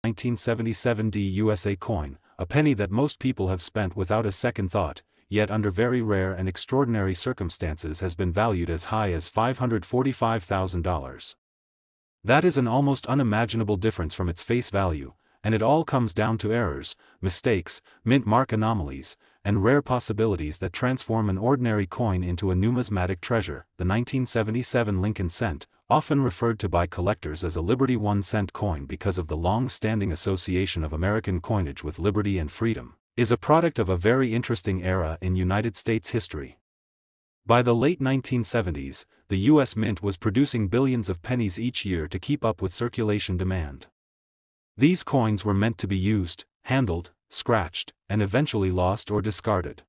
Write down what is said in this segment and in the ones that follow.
1977 USA coin, a penny that most people have spent without a second thought, yet under very rare and extraordinary circumstances has been valued as high as $545,000. That is an almost unimaginable difference from its face value, and it all comes down to errors, mistakes, mint mark anomalies, and rare possibilities that transform an ordinary coin into a numismatic treasure. The 1977 Lincoln cent, often referred to by collectors as a Liberty 1-cent coin because of the long-standing association of American coinage with liberty and freedom, is a product of a very interesting era in United States history. By the late 1970s, the U.S. Mint was producing billions of pennies each year to keep up with circulation demand. These coins were meant to be used, handled, scratched, and eventually lost or discarded.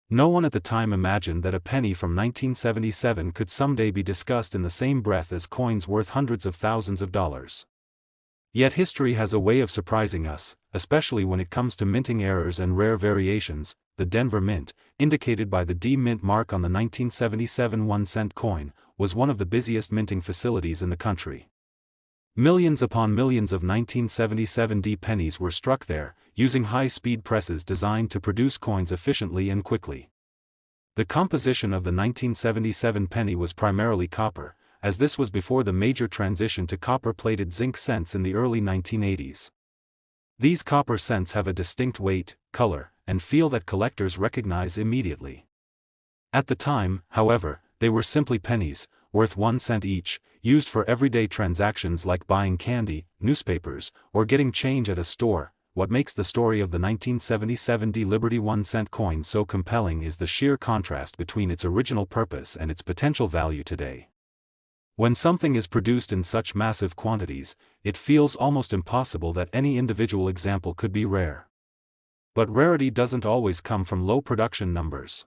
No one at the time imagined that a penny from 1977 could someday be discussed in the same breath as coins worth hundreds of thousands of dollars. Yet history has a way of surprising us, especially when it comes to minting errors and rare variations. The Denver Mint, indicated by the D Mint mark on the 1977 1-cent coin, was one of the busiest minting facilities in the country. Millions upon millions of 1977 D pennies were struck there, using high-speed presses designed to produce coins efficiently and quickly. The composition of the 1977 penny was primarily copper, as this was before the major transition to copper-plated zinc cents in the early 1980s. These copper cents have a distinct weight, color, and feel that collectors recognize immediately. At the time, however, they were simply pennies, worth 1 cent each, used for everyday transactions like buying candy, newspapers, or getting change at a store. What makes the story of the 1977 D Liberty 1-cent coin so compelling is the sheer contrast between its original purpose and its potential value today. When something is produced in such massive quantities, it feels almost impossible that any individual example could be rare. But rarity doesn't always come from low production numbers.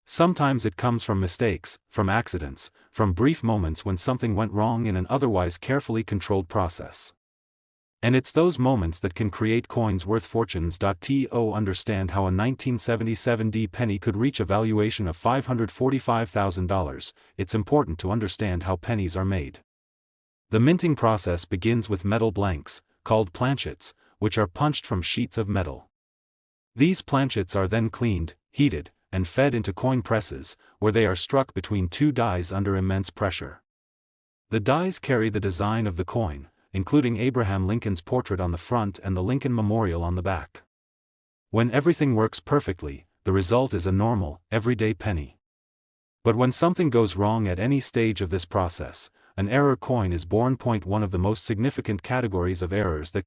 Sometimes it comes from mistakes, from accidents, from brief moments when something went wrong in an otherwise carefully controlled process. And it's those moments that can create coins worth fortunes. To understand how a 1977 D penny could reach a valuation of $545,000, it's important to understand how pennies are made. The minting process begins with metal blanks, called planchets, which are punched from sheets of metal. These planchets are then cleaned, heated, and fed into coin presses, where they are struck between two dies under immense pressure. The dies carry the design of the coin, including Abraham Lincoln's portrait on the front and the Lincoln Memorial on the back. When everything works perfectly, the result is a normal, everyday penny. But when something goes wrong at any stage of this process, an error coin is born. One of the most significant categories of errors that